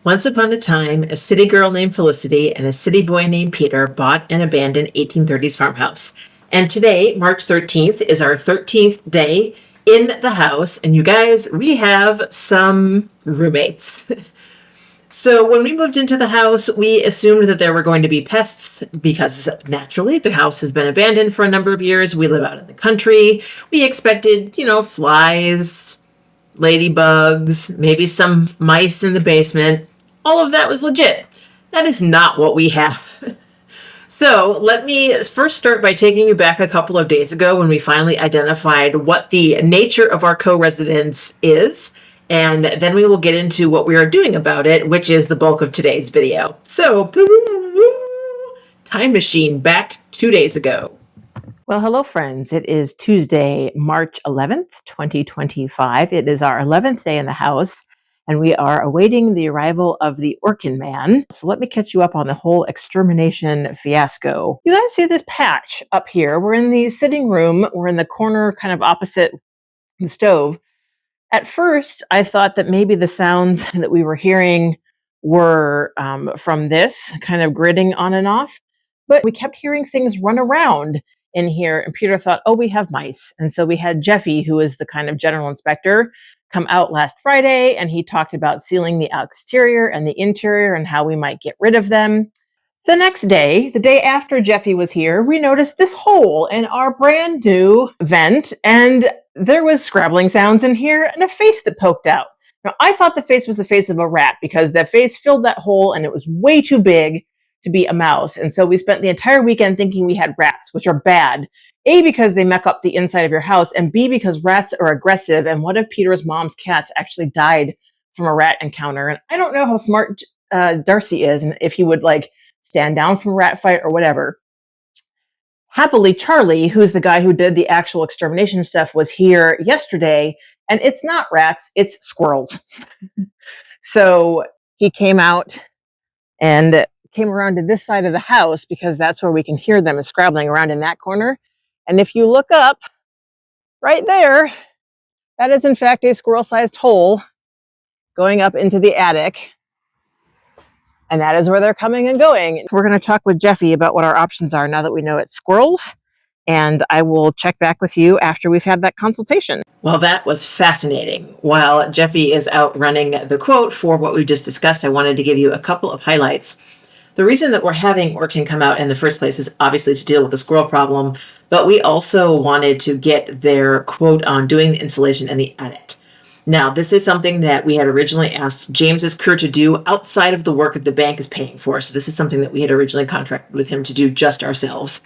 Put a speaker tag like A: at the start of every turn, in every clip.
A: Once upon a time, a city girl named Felicity and a city boy named Peter bought an abandoned 1830s farmhouse. And today, March 13th, is our 13th day in the house. And you guys, we have some roommates. So when we moved into the house, we assumed that there were going to be pests because naturally the house has been abandoned for a number of years. We live out in the country. We expected, flies, ladybugs, maybe some mice in the basement. All of that was legit. That is not what we have. So let me first start by taking you back a couple of days ago when we finally identified what the nature of our co-residence is. And then we will get into what we are doing about it, which is the bulk of today's video. So, time machine back 2 days ago. Well, hello, friends. It is Tuesday, March 11th, 2025. It is our 11th day in the house, and we are awaiting the arrival of the Orkin man. So let me catch you up on the whole extermination fiasco. You guys see this patch up here? We're in the sitting room. We're in the corner kind of opposite the stove. At first, I thought that maybe the sounds that we were hearing were from this kind of gritting on and off, but we kept hearing things run around in here, and Peter thought, oh, we have mice. And so we had Jeffy, who is the kind of general inspector, come out last Friday, and he talked about sealing the exterior and the interior and how we might get rid of them. The next day, the day after Jeffy was here, we noticed this hole in our brand new vent, and there was scrabbling sounds in here and a face that poked out. Now, I thought the face was the face of a rat because the face filled that hole and it was way too big to be a mouse. And so we spent the entire weekend thinking we had rats, which are bad. A, because they muck up the inside of your house, and B, because rats are aggressive. And one of Peter's mom's cats actually died from a rat encounter. And I don't know how smart Darcy is and if he would stand down from a rat fight or whatever. Happily, Charlie, who's the guy who did the actual extermination stuff, was here yesterday, and it's not rats, it's squirrels. So he came out and came around to this side of the house because that's where we can hear them scrabbling around in that corner. And if you look up right there, that is in fact a squirrel-sized hole going up into the attic. And that is where they're coming and going. We're going to talk with Jeffy about what our options are now that we know it's squirrels. And I will check back with you after we've had that consultation. Well, that was fascinating. While Jeffy is out running the quote for what we just discussed, I wanted to give you a couple of highlights. The reason that we're having Orkin come out in the first place is obviously to deal with the squirrel problem, but we also wanted to get their quote on doing the insulation in the attic. Now, this is something that we had originally asked James's crew to do outside of the work that the bank is paying for. So this is something that we had originally contracted with him to do just ourselves.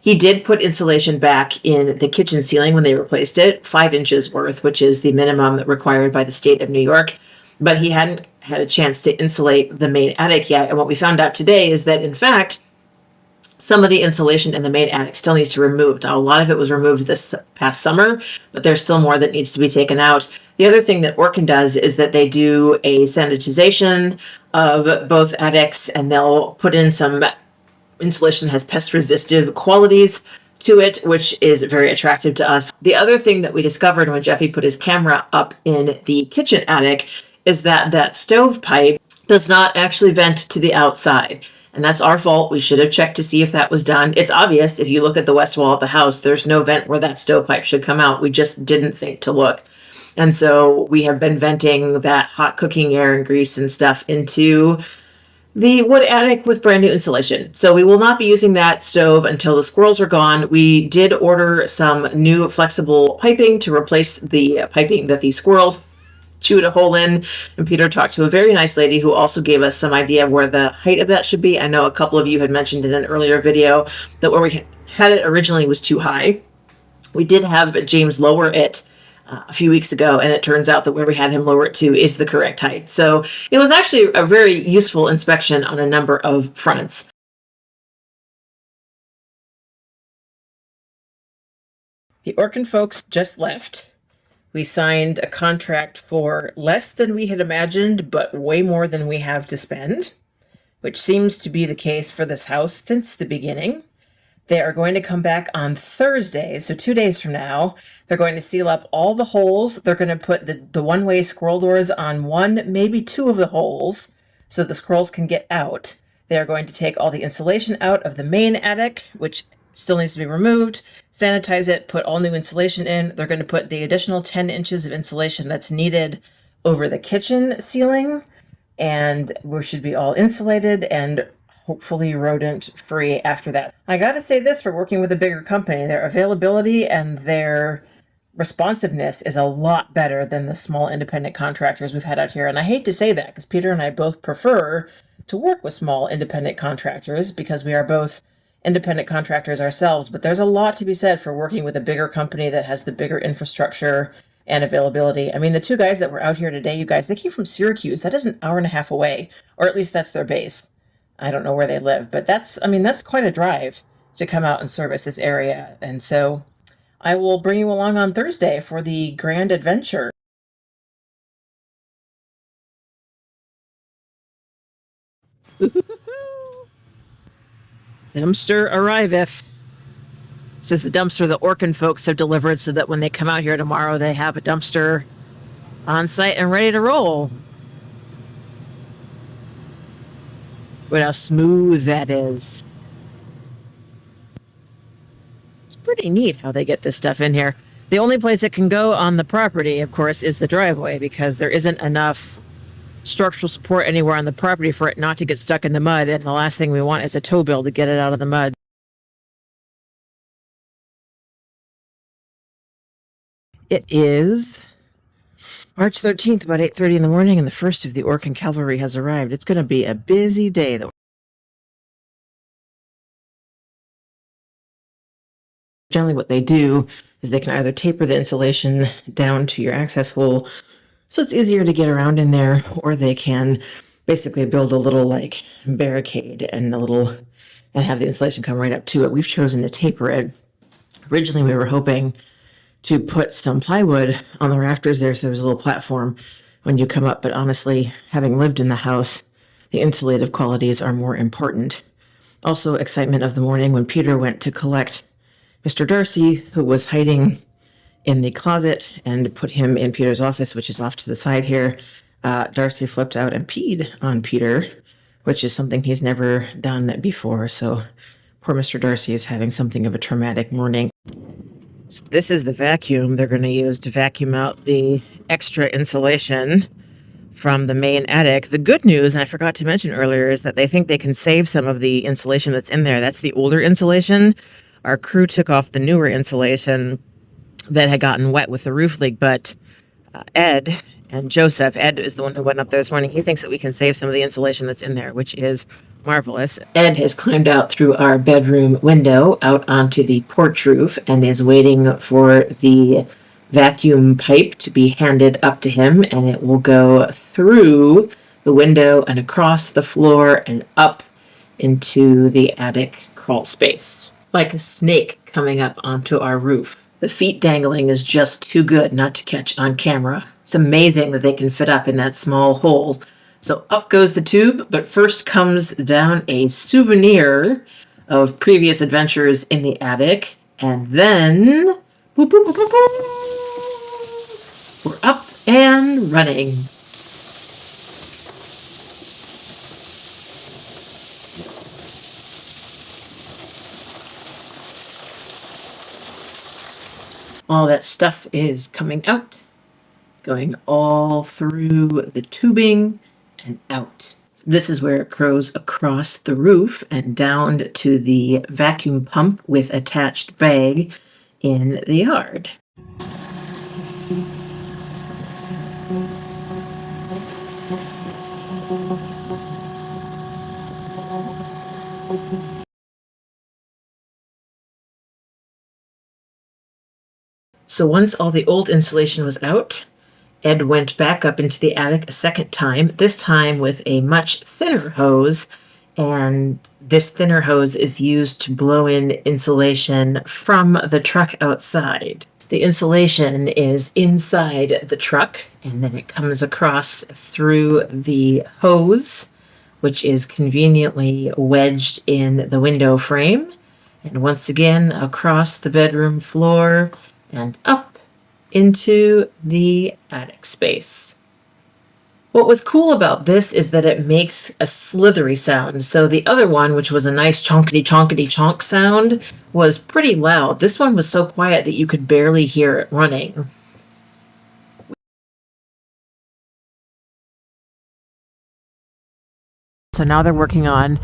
A: He did put insulation back in the kitchen ceiling when they replaced it, 5 inches worth, which is the minimum required by the state of New York. But he hadn't had a chance to insulate the main attic yet. And what we found out today is that, in fact, some of the insulation in the main attic still needs to be removed. Now, a lot of it was removed this past summer, but there's still more that needs to be taken out. The other thing that Orkin does is that they do a sanitization of both attics, and they'll put in some insulation that has pest-resistive qualities to it, which is very attractive to us. The other thing that we discovered when Jeffy put his camera up in the kitchen attic is that that stovepipe does not actually vent to the outside. And that's our fault. We should have checked to see if that was done. It's obvious if you look at the west wall of the house, there's no vent where that stovepipe should come out. We just didn't think to look. And so we have been venting that hot cooking air and grease and stuff into the wood attic with brand new insulation. So we will not be using that stove until the squirrels are gone. We did order some new flexible piping to replace the piping that the squirrel chewed a hole in, and Peter talked to a very nice lady who also gave us some idea of where the height of that should be. I know a couple of you had mentioned in an earlier video that where we had it originally was too high. We did have James lower it a few weeks ago, and it turns out that where we had him lower it to is the correct height. So it was actually a very useful inspection on a number of fronts. The Orkin folks just left. We signed a contract for less than we had imagined, but way more than we have to spend, which seems to be the case for this house since the beginning. They are going to come back on Thursday, so 2 days from now. They're going to seal up all the holes. They're going to put the one-way squirrel doors on one, maybe two of the holes. so the squirrels can get out. They are going to take all the insulation out of the main attic, which still needs to be removed, sanitize it, put all new insulation in. They're going to put the additional 10 inches of insulation that's needed over the kitchen ceiling, and we should be all insulated and hopefully rodent free after that. I gotta say this, for working with a bigger company, their availability and their responsiveness is a lot better than the small independent contractors we've had out here. And I hate to say that because Peter and I both prefer to work with small independent contractors because we are both independent contractors ourselves, but there's a lot to be said for working with a bigger company that has the bigger infrastructure and availability. I mean, the two guys that were out here today, you guys, they came from Syracuse. That is an hour and a half away, or at least that's their base. I don't know where they live, but that's quite a drive to come out and service this area. And so I will bring you along on Thursday for the grand adventure. Dumpster arriveth. This is the dumpster the Orkin folks have delivered so that when they come out here tomorrow, they have a dumpster on site and ready to roll. Look how smooth that is. It's pretty neat how they get this stuff in here. The only place it can go on the property, of course, is the driveway because there isn't enough structural support anywhere on the property for it not to get stuck in the mud. And the last thing we want is a tow bill to get it out of the mud. It is March 13th, about 8:30 in the morning, and the first of the Orkin cavalry has arrived. It's going to be a busy day, though. Generally what they do is they can either taper the insulation down to your access hole so it's easier to get around in there, or they can basically build a little like barricade and have the insulation come right up to it. We've chosen to taper it. Originally we were hoping to put some plywood on the rafters there so there's a little platform when you come up, but honestly, having lived in the house, the insulative qualities are more important. Also, excitement of the morning when Peter went to collect Mr. Darcy, who was hiding in the closet, and put him in Peter's office, which is off to the side here. Darcy flipped out and peed on Peter, which is something he's never done before. So poor Mr. Darcy is having something of a traumatic morning. So this is the vacuum they're going to use to vacuum out the extra insulation from the main attic. The good news, and I forgot to mention earlier, is that they think they can save some of the insulation that's in there. That's the older insulation. Our crew took off the newer insulation that had gotten wet with the roof leak, but Ed and Joseph, Ed is the one who went up there this morning, he thinks that we can save some of the insulation that's in there, which is marvelous. Ed has climbed out through our bedroom window out onto the porch roof and is waiting for the vacuum pipe to be handed up to him, and it will go through the window and across the floor and up into the attic crawl space, like a snake coming up onto our roof. The feet dangling is just too good not to catch on camera. It's amazing that they can fit up in that small hole. So up goes the tube, but first comes down a souvenir of previous adventures in the attic, and then boop, boop, boop, boop, boop. We're up and running. All that stuff is coming out. It's going all through the tubing and out. This is where it goes across the roof and down to the vacuum pump with attached bag in the yard. So once all the old insulation was out, Ed went back up into the attic a second time, this time with a much thinner hose, and this thinner hose is used to blow in insulation from the truck outside. The insulation is inside the truck, and then it comes across through the hose, which is conveniently wedged in the window frame, and once again across the bedroom floor and up into the attic space. What was cool about this is that it makes a slithery sound. So the other one, which was a nice chonkety chonkety chonk sound, was pretty loud. This one was so quiet that you could barely hear it running. So now they're working on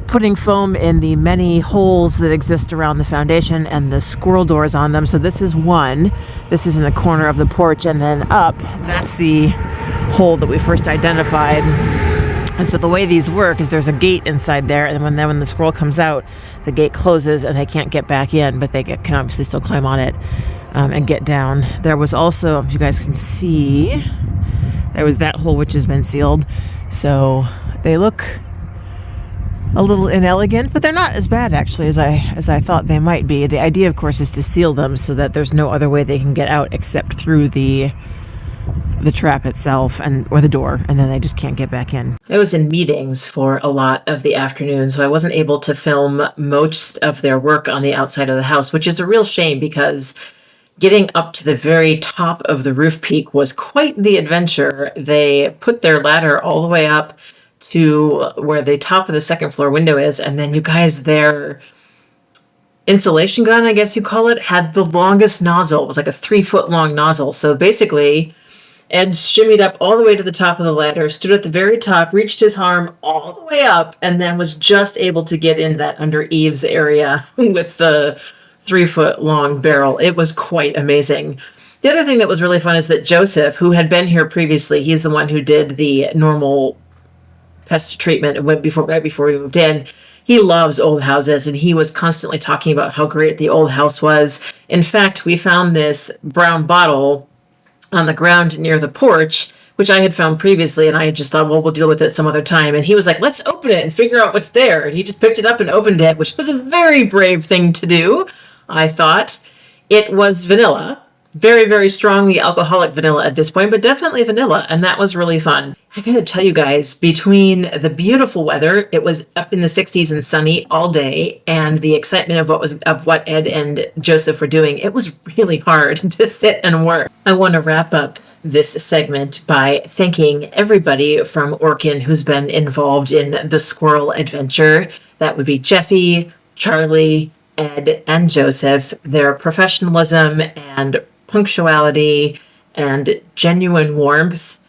A: putting foam in the many holes that exist around the foundation and the squirrel doors on them. So this is one. This is in the corner of the porch, and then up, that's the hole that we first identified. And so the way these work is there's a gate inside there, and when the squirrel comes out, the gate closes and they can't get back in, but they can obviously still climb on it and get down. There was also, if you guys can see, there was that hole which has been sealed. So they look a little inelegant, but they're not as bad actually as I thought they might be. The idea, of course, is to seal them so that there's no other way they can get out except through the trap itself or the door, and then they just can't get back in. I was in meetings for a lot of the afternoon, so I wasn't able to film most of their work on the outside of the house, which is a real shame because getting up to the very top of the roof peak was quite the adventure. They put their ladder all the way up to where the top of the second floor window is, and then you guys, their insulation gun, I guess you call it, had the longest nozzle. It was like a 3-foot long nozzle. So basically, Ed shimmied up all the way to the top of the ladder, stood at the very top, reached his arm all the way up, and then was just able to get in that under eaves area with the 3-foot long barrel. It was quite amazing. The other thing that was really fun is that Joseph, who had been here previously, he's the one who did the normal pest treatment right before we moved in. He loves old houses, and he was constantly talking about how great the old house was. In fact, we found this brown bottle on the ground near the porch, which I had found previously, and I had just thought, well, we'll deal with it some other time. And he was like, let's open it and figure out what's there. And he just picked it up and opened it, which was a very brave thing to do, I thought. It was vanilla. Very, very strongly alcoholic vanilla at this point, but definitely vanilla, and that was really fun. I gotta tell you guys, between the beautiful weather, it was up in the 60s and sunny all day, and the excitement of what Ed and Joseph were doing, it was really hard to sit and work. I want to wrap up this segment by thanking everybody from Orkin who's been involved in the squirrel adventure. That would be Jeffy, Charlie, Ed, and Joseph. Their professionalism and punctuality and genuine warmth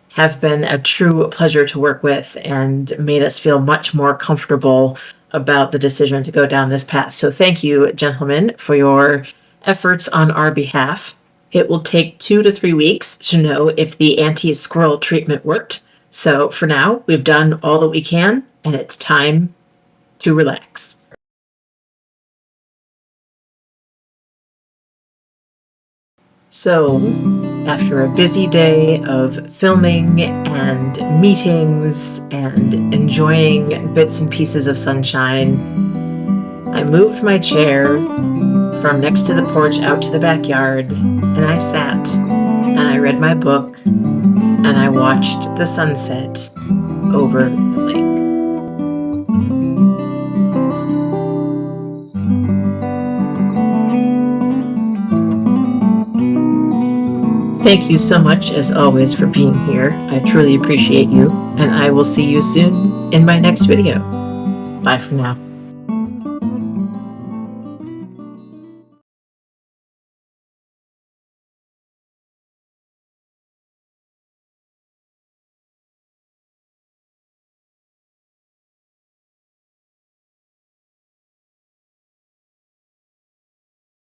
A: have been a true pleasure to work with and made us feel much more comfortable about the decision to go down this path. So thank you, gentlemen, for your efforts on our behalf. It will take 2 to 3 weeks to know if the anti-squirrel treatment worked. So for now, we've done all that we can, and it's time to relax. So, after a busy day of filming and meetings and enjoying bits and pieces of sunshine, I moved my chair from next to the porch out to the backyard, and I sat and I read my book and I watched the sunset over the lake. Thank you so much, as always, for being here. I truly appreciate you, and I will see you soon in my next video. Bye for now.